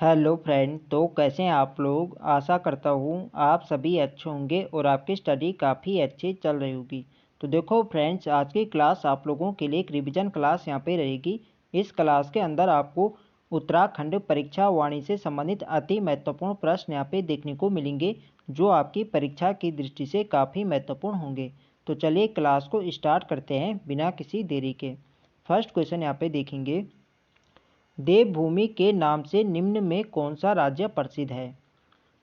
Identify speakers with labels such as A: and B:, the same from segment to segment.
A: Hello friend. तो कैसे हैं आप लोग। आशा करता हूँ आप सभी अच्छे होंगे और आपकी स्टडी काफ़ी अच्छी चल रही होगी। तो देखो फ्रेंड्स, आज की क्लास आप लोगों के लिए एक रिवीजन क्लास यहाँ पे रहेगी। इस क्लास के अंदर आपको उत्तराखंड परीक्षा वाणी से संबंधित अति महत्वपूर्ण प्रश्न यहाँ पे देखने को मिलेंगे, जो आपकी परीक्षा की दृष्टि से काफ़ी महत्वपूर्ण होंगे। तो चलिए क्लास को स्टार्ट करते हैं बिना किसी देरी के। फर्स्ट क्वेश्चन यहाँ पे देखेंगे, देवभूमि के नाम से निम्न में कौन सा राज्य प्रसिद्ध है।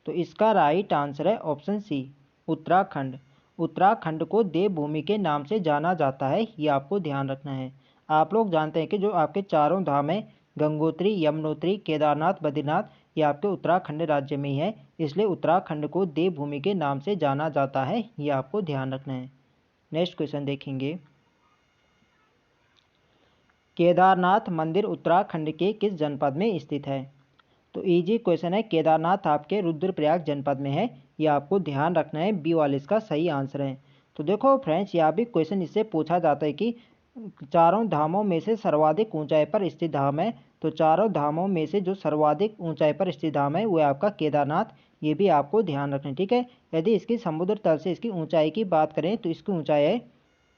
A: तो इसका राइट आंसर है ऑप्शन सी, उत्तराखंड। उत्तराखंड को देवभूमि के नाम से जाना जाता है, ये आपको ध्यान रखना है। आप लोग जानते हैं कि जो आपके चारों धाम है, गंगोत्री, यमुनोत्री, केदारनाथ, बद्रीनाथ, ये आपके उत्तराखंड राज्य में ही है, इसलिए उत्तराखंड को देवभूमि के नाम से जाना जाता है, ये आपको ध्यान रखना है। नेक्स्ट क्वेश्चन देखेंगे, केदारनाथ मंदिर उत्तराखंड के किस जनपद में स्थित है। तो इजी क्वेश्चन है, केदारनाथ आपके रुद्रप्रयाग जनपद में है, ये आपको ध्यान रखना है। बी वाले इसका सही आंसर है। तो देखो फ्रेंड्स, यहाँ भी क्वेश्चन इससे पूछा जाता है कि चारों धामों में से सर्वाधिक ऊंचाई पर स्थित धाम है। तो चारों धामों में से जो सर्वाधिक ऊंचाई पर स्थित धाम है वो है आपका केदारनाथ, ये भी आपको ध्यान रखना है। ठीक है, यदि इसकी समुद्र तल से इसकी ऊंचाई की बात करें तो इसकी ऊंचाई है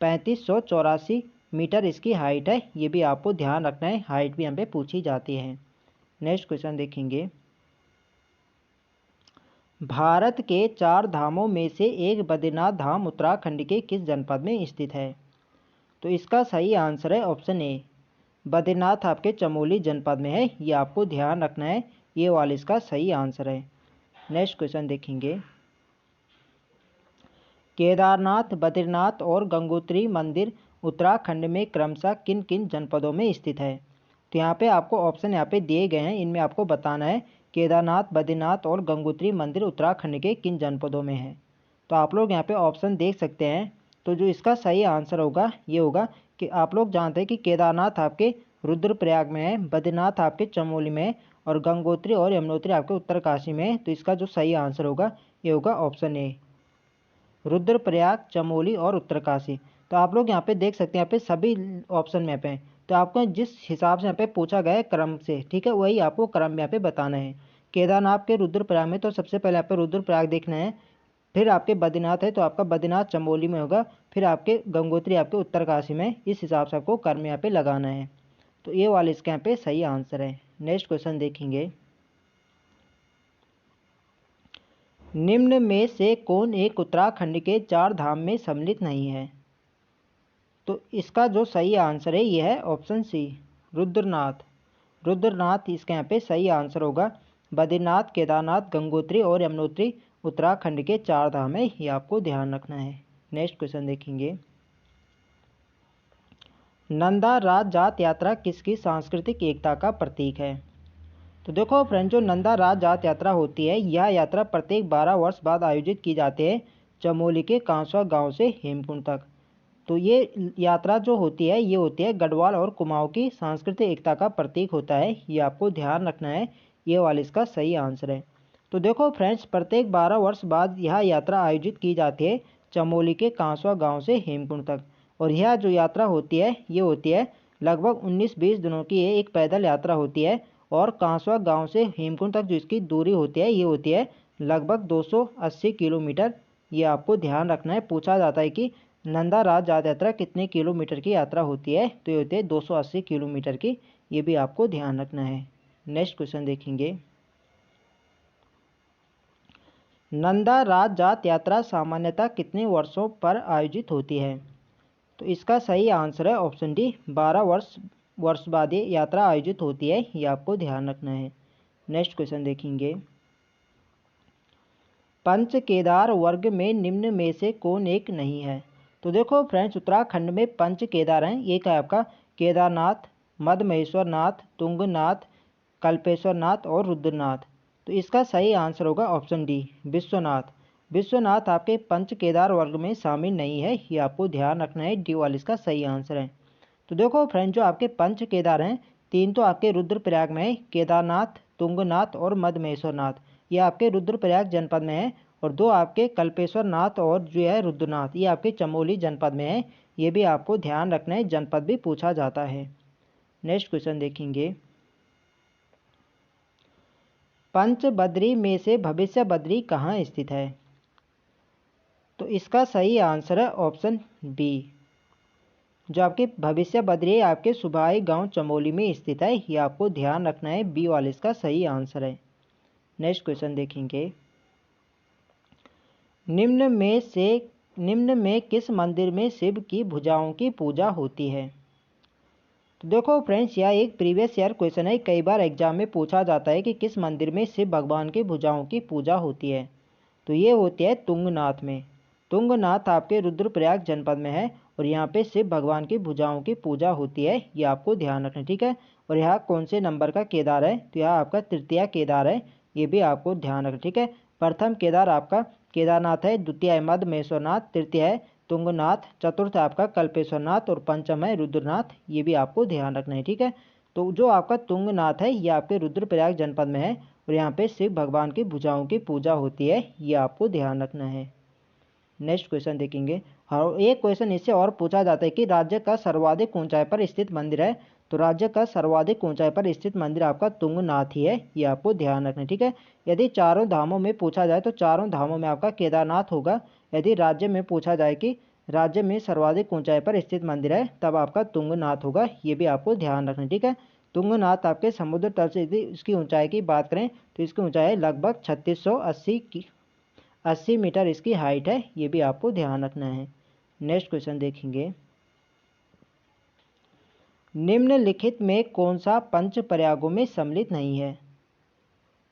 A: 3584 मीटर इसकी हाइट है, ये भी आपको ध्यान रखना है। हाइट भी यहाँ पे पूछी जाती है। नेक्स्ट क्वेश्चन देखेंगे, भारत के 4 धामों में से एक बद्रीनाथ धाम उत्तराखंड के किस जनपद में स्थित है। तो इसका सही आंसर है ऑप्शन ए, बद्रीनाथ आपके चमोली जनपद में है, ये आपको ध्यान रखना है। ये वाला इसका सही आंसर है। नेक्स्ट क्वेश्चन देखेंगे, केदारनाथ, बद्रीनाथ और गंगोत्री मंदिर उत्तराखंड में क्रमशः किन किन जनपदों में स्थित है। तो यहाँ पे आपको ऑप्शन यहाँ पे दिए गए हैं, इनमें आपको बताना है केदारनाथ, बद्रीनाथ और गंगोत्री मंदिर उत्तराखंड के किन जनपदों में है। तो आप लोग यहाँ पे ऑप्शन देख सकते हैं। तो जो इसका सही आंसर होगा ये होगा कि आप लोग जानते हैं कि केदारनाथ आपके रुद्रप्रयाग में है, बद्रीनाथ आपके चमोली में है और गंगोत्री और यमुनोत्री आपके उत्तरकाशी में है। तो इसका जो सही आंसर होगा ये होगा ऑप्शन ए, रुद्रप्रयाग, चमोली और उत्तरकाशी। तो आप लोग यहाँ पे देख सकते हैं, यहाँ पे सभी ऑप्शन में पे हैं। तो आपको जिस हिसाब से यहाँ पे पूछा गया है क्रम से, ठीक है, वही आपको क्रम यहाँ पे बताना है। केदारनाथ के रुद्रप्रयाग में तो सबसे पहले यहाँ पे रुद्रप्रयाग देखना है, फिर आपके बद्रीनाथ है तो आपका बद्रीनाथ चमोली में होगा, फिर आपके गंगोत्री आपके उत्तरकाशी में। इस हिसाब से आपको क्रम यहाँ पे लगाना है। तो ये वाले इसके यहाँ पे सही आंसर है। नेक्स्ट क्वेश्चन देखेंगे, निम्न में से कौन एक उत्तराखंड के 4 धाम में सम्मिलित नहीं है। तो इसका जो सही आंसर है ये है ऑप्शन सी, रुद्रनाथ। रुद्रनाथ इसके यहाँ पे सही आंसर होगा। बद्रीनाथ, केदारनाथ, गंगोत्री और यमुनोत्री उत्तराखंड के 4 धाम है, ये आपको ध्यान रखना है। नेक्स्ट क्वेश्चन देखेंगे, नंदा राज जात यात्रा किसकी सांस्कृतिक एकता का प्रतीक है। तो देखो फ्रेंड, जो नंदा राज जात यात्रा होती है, यह यात्रा प्रत्येक 12 वर्ष बाद आयोजित की जाती है, चमोली के कांसवा गांव से हेमकुंड तक। तो ये यात्रा जो होती है ये होती है गढ़वाल और कुमाऊं की सांस्कृतिक एकता का प्रतीक होता है, ये आपको ध्यान रखना है। ये वाला इसका सही आंसर है। तो देखो फ्रेंड्स, प्रत्येक 12 वर्ष बाद यह यात्रा आयोजित की जाती है, चमोली के कांसवा गांव से हेमकुंड तक। और यह जो यात्रा होती है ये होती है लगभग 19-20 दिनों की एक पैदल यात्रा होती है। और कांसवा गांव से हेमकुंड तक जो इसकी दूरी होती है ये होती है लगभग 280 किलोमीटर। ये आपको ध्यान रखना है। पूछा जाता है कि नंदा राज जात यात्रा कितने किलोमीटर की यात्रा होती है, तो ये होती है 280 किलोमीटर की, ये भी आपको ध्यान रखना है। नेक्स्ट क्वेश्चन देखेंगे, नंदा राज जात यात्रा सामान्यतः कितने वर्षों पर आयोजित होती है। तो इसका सही आंसर है ऑप्शन डी, 12 वर्ष बाद ये यात्रा आयोजित होती है, ये आपको ध्यान रखना है। नेक्स्ट क्वेश्चन देखेंगे, पंच केदार वर्ग में निम्न में से कौन एक नहीं है। तो देखो फ्रेंड्स, उत्तराखंड में पंच केदार हैं, एक है आपका केदारनाथ, मदमहेश्वर नाथ, तुंगनाथ, कल्पेश्वर नाथ और रुद्रनाथ। तो इसका सही आंसर होगा ऑप्शन डी, विश्वनाथ। विश्वनाथ आपके पंच केदार वर्ग में शामिल नहीं है, ये आपको ध्यान रखना है। डी वाला इसका सही आंसर है। तो देखो फ्रेंड, जो आपके पंच केदार हैं, 3 तो आपके रुद्रप्रयाग में है, केदारनाथ, तुंगनाथ और मदमहेश्वर नाथ, ये आपके रुद्रप्रयाग जनपद में है। और 2 आपके कल्पेश्वर नाथ और जो है रुद्रनाथ, ये आपके चमोली जनपद में है, ये भी आपको ध्यान रखना है, जनपद भी पूछा जाता है। नेक्स्ट क्वेश्चन देखेंगे, पंचबद्री में से भविष्य बद्री कहाँ स्थित है? तो इसका सही आंसर है ऑप्शन बी। जो आपके भविष्य बद्री है आपके सुबाई गांव चमोली में स्थित है, ये आपको ध्यान रखना है, बी वाले इसका सही आंसर है। नेक्स्ट क्वेश्चन देखेंगे, निम्न में किस मंदिर में शिव की भुजाओं की पूजा होती है? तो देखो फ्रेंड्स, यह एक प्रीवियस ईयर क्वेश्चन है, कई बार एग्जाम में पूछा जाता है कि किस मंदिर में शिव भगवान की भुजाओं की पूजा होती है। तो ये होती है तुंगनाथ में। तुंगनाथ आपके रुद्रप्रयाग जनपद में है और यहाँ पे शिव भगवान की भुजाओं की पूजा होती है, ये आपको ध्यान रखना, ठीक है। और यहाँ कौन से नंबर का केदार है? तो यहाँ आपका तृतीय केदार है, ये भी आपको ध्यान रखना, ठीक है। प्रथम केदार आपका केदारनाथ है, द्वितीय है मध्यमेश्वरनाथ, तृतीय है तुंगनाथ, चतुर्थ आपका कल्पेश्वरनाथ और पंचम है रुद्रनाथ, ये भी आपको ध्यान रखना है, ठीक है। तो जो आपका तुंगनाथ है ये आपके रुद्रप्रयाग जनपद में है और यहाँ पे शिव भगवान की भुजाओं की पूजा होती है, ये आपको ध्यान रखना है। नेक्स्ट क्वेश्चन देखेंगे, और एक क्वेश्चन इससे और पूछा जाता है कि राज्य का सर्वाधिक ऊंचाई पर स्थित मंदिर है। तो राज्य का सर्वाधिक ऊंचाई पर स्थित मंदिर आपका तुंगनाथ ही है, ये आपको ध्यान रखना है, ठीक है। यदि चारों धामों में पूछा जाए तो चारों धामों में आपका केदारनाथ होगा। यदि राज्य में पूछा जाए कि राज्य में सर्वाधिक ऊंचाई पर स्थित मंदिर है तब आपका तुंगनाथ होगा, ये भी आपको ध्यान रखना है, ठीक है। तुंगनाथ आपके समुद्र तल से यदि इसकी ऊंचाई की बात करें तो इसकी ऊंचाई लगभग 3680 मीटर इसकी हाइट है, ये भी आपको ध्यान रखना है। नेक्स्ट क्वेश्चन देखेंगे, निम्नलिखित में कौन सा पंच प्रयागों में सम्मिलित नहीं है?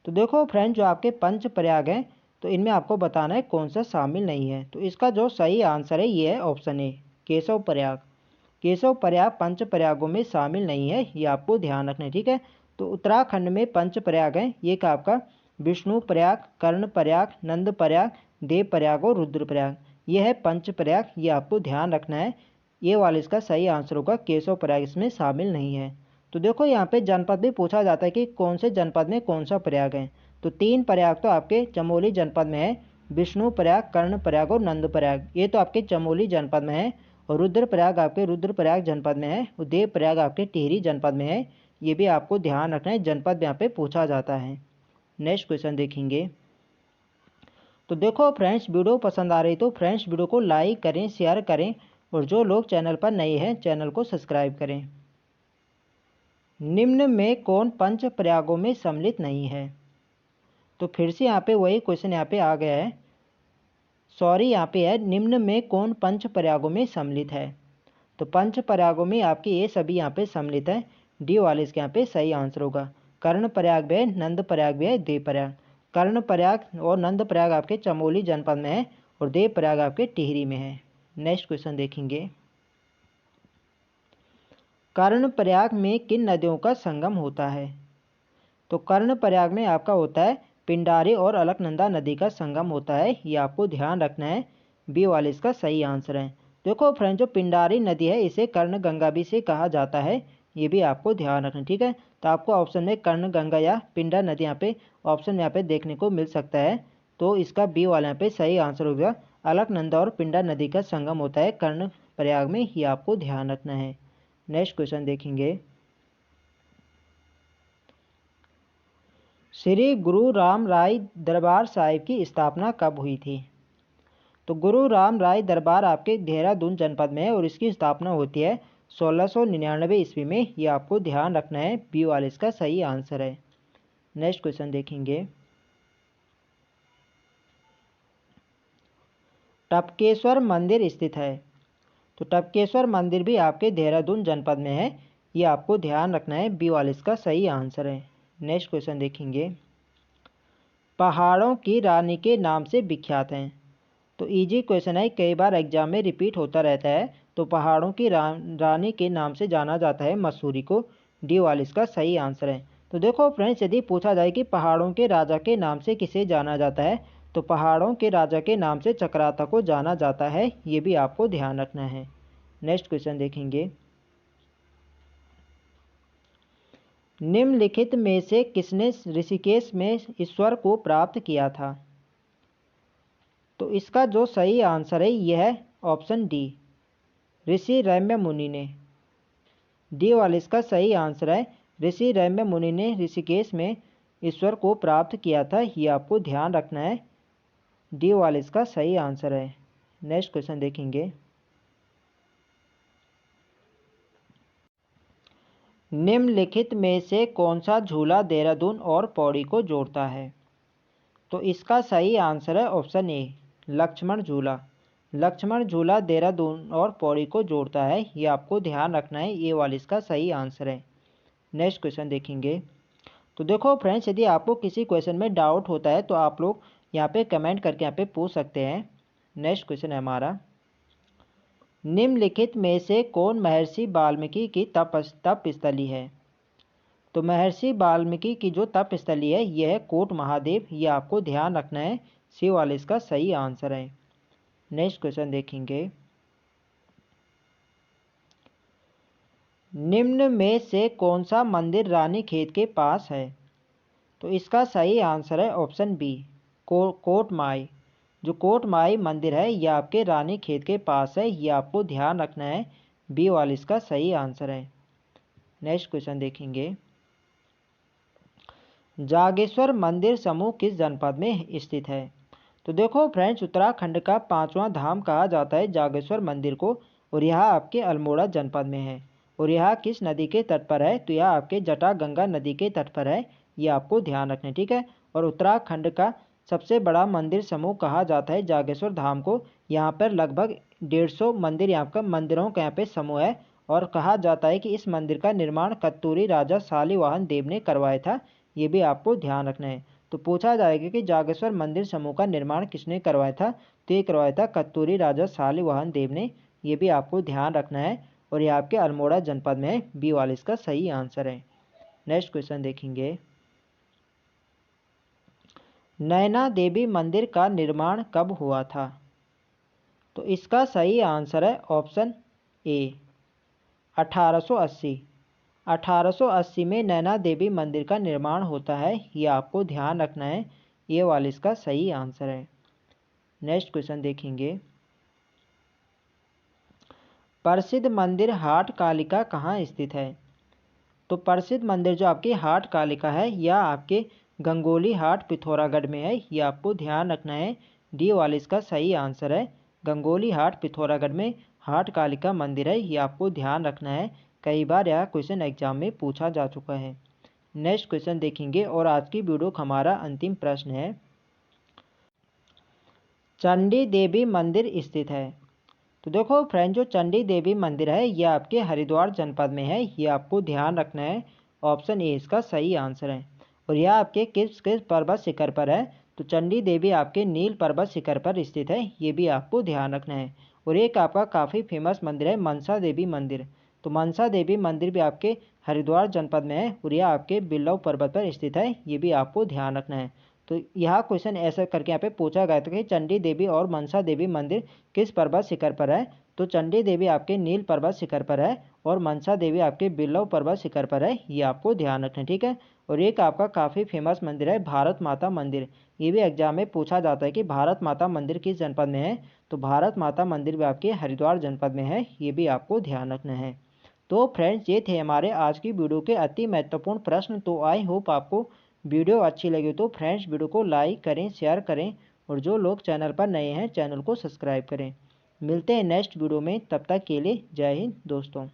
A: तो देखो फ्रेंड, जो आपके पंच प्रयाग हैं तो इनमें आपको बताना है कौन सा शामिल नहीं है। तो इसका जो सही आंसर है ये है ऑप्शन ए, केशव प्रयाग। केशव प्रयाग पंच प्रयागों में शामिल नहीं है, ये आपको ध्यान रखना है, ठीक है। तो उत्तराखंड में पंच प्रयाग हैं, ये का आपका विष्णु प्रयाग, कर्ण प्रयाग, नंद प्रयाग, देव प्रयाग और रुद्र प्रयाग, ये है पंच प्रयाग, ये आपको ध्यान रखना है। ये वाला इसका सही आंसर होगा, केशव प्रयाग इसमें शामिल नहीं है। तो देखो यहाँ पे जनपद भी पूछा जाता है कि कौन से जनपद में कौन सा प्रयाग है। तो 3 प्रयाग तो आपके चमोली जनपद में है, विष्णु प्रयाग, कर्ण प्रयाग और नंद प्रयाग, ये तो आपके चमोली जनपद में है। और रुद्रप्रयाग आपके रुद्रप्रयाग जनपद में है और देवप्रयाग आपके टिहरी जनपद में है, ये भी आपको ध्यान रखना है, जनपद यहाँ पे पूछा जाता है। नेक्स्ट क्वेश्चन देखेंगे, तो देखो फ्रेंड्स, वीडियो पसंद आ रही तो फ्रेंड्स वीडियो को लाइक करें, शेयर करें और जो लोग चैनल पर नए हैं चैनल को सब्सक्राइब करें। निम्न में कौन पंच प्रयागों में सम्मिलित नहीं है? तो फिर से यहाँ पे वही क्वेश्चन यहाँ पे आ गया है, सॉरी यहाँ पे है, निम्न में कौन पंच प्रयागों में सम्मिलित है? तो पंच प्रयागों में आपके ये सभी यहाँ पे सम्मिलित है, डी वाले इसके यहाँ पे सही आंसर होगा। कर्ण प्रयाग भी है, नंद प्रयाग भी है, देव प्रयाग। कर्ण प्रयाग और नंद प्रयाग आपके चमोली जनपद में है और देव प्रयाग आपके टिहरी में है। नेक्स्ट क्वेश्चन देखेंगे, कर्ण प्रयाग में किन नदियों का संगम होता है? तो कर्ण प्रयाग में आपका होता है पिंडारी और अलकनंदा नदी का संगम होता है, ये आपको ध्यान रखना है, बी वाले इसका सही आंसर है। देखो फ्रेंड, जो पिंडारी नदी है इसे कर्ण गंगा भी से कहा जाता है, ये भी आपको ध्यान रखना, ठीक है। तो आपको ऑप्शन में कर्ण गंगा या पिंडा नदी यहाँ पे ऑप्शन में यहाँ पे देखने को मिल सकता है, तो इसका बी वाला यहाँ पे सही आंसर होगा। अलकनंदा और पिंडा नदी का संगम होता है कर्ण प्रयाग में, ये आपको ध्यान रखना है। नेक्स्ट क्वेश्चन देखेंगे, श्री गुरु राम राय दरबार साहिब की स्थापना कब हुई थी? तो गुरु राम राय दरबार आपके देहरादून जनपद में है और इसकी स्थापना होती है 1699 ईस्वी में, ये आपको ध्यान रखना है, बी वाले इसका सही आंसर है। नेक्स्ट क्वेश्चन देखेंगे, टपकेश्वर मंदिर स्थित है। तो टपकेश्वर मंदिर भी आपके देहरादून जनपद में है, ये आपको ध्यान रखना है, बी वाले इसका सही आंसर है। नेक्स्ट क्वेश्चन देखेंगे, पहाड़ों की रानी के नाम से विख्यात हैं। तो इजी क्वेश्चन है, कई बार एग्जाम में रिपीट होता रहता है। तो पहाड़ों की रानी के नाम से जाना जाता है मसूरी को, डी वाले इसका सही आंसर है। तो देखो फ्रेंड्स, यदि पूछा जाए कि पहाड़ों के राजा के नाम से किसे जाना जाता है, तो पहाड़ों के राजा के नाम से चक्राता को जाना जाता है, ये भी आपको ध्यान रखना है। नेक्स्ट क्वेश्चन देखेंगे, निम्नलिखित में से किसने ऋषिकेश में ईश्वर को प्राप्त किया था? तो इसका जो सही आंसर है यह है ऑप्शन डी, ऋषि रम्य मुनि ने, डी वाले इसका सही आंसर है। ऋषि रम्य मुनि ने ऋषिकेश में ईश्वर को प्राप्त किया था, ये आपको ध्यान रखना है। डी वाला इसका सही आंसर है। नेक्स्ट क्वेश्चन देखेंगे। निम्नलिखित में से कौन सा झूला देहरादून और पौड़ी को जोड़ता है? तो इसका सही आंसर है ऑप्शन ए, लक्ष्मण झूला। लक्ष्मण झूला देहरादून और पौड़ी को जोड़ता है, ये आपको ध्यान रखना है। ये वाला इसका सही आंसर है। नेक्स्ट क्वेश्चन देखेंगे। तो देखो फ्रेंड्स, यदि आपको किसी क्वेश्चन में डाउट होता है तो आप लोग यहाँ पे कमेंट करके यहाँ पे पूछ सकते हैं। नेक्स्ट क्वेश्चन है हमारा, निम्नलिखित में से कौन महर्षि वाल्मीकि की तप स्थली है? तो महर्षि वाल्मीकि की जो तप स्थली है यह है कोट महादेव, ये आपको ध्यान रखना है। सी वाला इसका सही आंसर है। नेक्स्ट क्वेश्चन देखेंगे। निम्न में से कौन सा मंदिर रानीखेत के पास है? तो इसका सही आंसर है ऑप्शन बी, कोट माई। जो कोट माई मंदिर है यह आपके रानीखेत के पास है, ये आपको ध्यान रखना है। बी वाला इसका सही आंसर है। नेक्स्ट क्वेश्चन देखेंगे। जागेश्वर मंदिर समूह किस जनपद में स्थित है? तो देखो फ्रेंड्स, उत्तराखंड का 5वां धाम कहा जाता है जागेश्वर मंदिर को, और यह आपके अल्मोड़ा जनपद में है। और यह किस नदी के तट पर है? तो यह आपके जटागंगा नदी के तट पर है, ये आपको ध्यान रखना है, ठीक है। और उत्तराखंड का सबसे बड़ा मंदिर समूह कहा जाता है जागेश्वर धाम को। यहाँ पर लगभग 150 मंदिर, यहाँ का मंदिरों का यहाँ पे समूह है। और कहा जाता है कि इस मंदिर का निर्माण कत्तूरी राजा शालिवाहन देव ने करवाया था, ये भी आपको ध्यान रखना है। तो पूछा जाएगा कि जागेश्वर मंदिर समूह का निर्माण किसने करवाया था? तो ये करवाया था कत्तूरी राजा शालिवाहन देव ने, ये भी आपको ध्यान रखना है। और ये आपके अल्मोड़ा जनपद में है। बी वाला इसका सही आंसर है। नेक्स्ट क्वेश्चन देखेंगे। नैना देवी मंदिर का निर्माण कब हुआ था? तो इसका सही आंसर है ऑप्शन ए, 1880। 1880 में नैना देवी मंदिर का निर्माण होता है, ये आपको ध्यान रखना है। ये वाला इसका सही आंसर है। नेक्स्ट क्वेश्चन देखेंगे। प्रसिद्ध मंदिर हाट कालिका कहाँ स्थित है? तो प्रसिद्ध मंदिर जो आपकी हाट कालिका है यह आपके गंगोली हाट पिथौरागढ़ में है, ये आपको ध्यान रखना है। डी वाला इसका सही आंसर है। गंगोली हाट पिथौरागढ़ में हाट कालिका मंदिर है, ये आपको ध्यान रखना है। कई बार यह क्वेश्चन एग्जाम में पूछा जा चुका है। नेक्स्ट क्वेश्चन देखेंगे और आज की वीडियो का हमारा अंतिम प्रश्न है, चंडी देवी मंदिर स्थित है? तो देखो फ्रेंड, जो चंडी देवी मंदिर है यह आपके हरिद्वार जनपद में है, ये आपको ध्यान रखना है। ऑप्शन ए इसका सही आंसर है। और यह आपके किस किस पर्वत शिखर पर है? तो चंडी देवी आपके नील पर्वत शिखर पर स्थित है, ये भी आपको ध्यान रखना है। और एक आपका काफ़ी फेमस मंदिर है मनसा देवी मंदिर। तो मनसा देवी मंदिर भी आपके हरिद्वार जनपद में है, और यह आपके बिल्लव पर्वत पर स्थित है, ये भी आपको ध्यान रखना है। तो यह क्वेश्चन ऐसा करके यहाँ पे पूछा गया था कि चंडी देवी और मनसा देवी मंदिर किस पर्वत शिखर पर है? तो चंडी देवी आपके नील पर्वत शिखर पर है, और मनसा देवी आपके बिल्लव पर्वत शिखर पर है, ये आपको ध्यान रखना है, ठीक है। और एक आपका काफ़ी फेमस मंदिर है भारत माता मंदिर। ये भी एग्जाम में पूछा जाता है कि भारत माता मंदिर किस जनपद में है? तो भारत माता मंदिर भी आपके हरिद्वार जनपद में है, ये भी आपको ध्यान रखना है। तो फ्रेंड्स, ये थे हमारे आज की वीडियो के अति महत्वपूर्ण प्रश्न। तो आई होप आपको वीडियो अच्छी लगी। तो फ्रेंड्स, वीडियो को लाइक करें, शेयर करें, और जो लोग चैनल पर नए हैं चैनल को सब्सक्राइब करें। मिलते हैं नेक्स्ट वीडियो में, तब तक के लिए जय हिंद दोस्तों।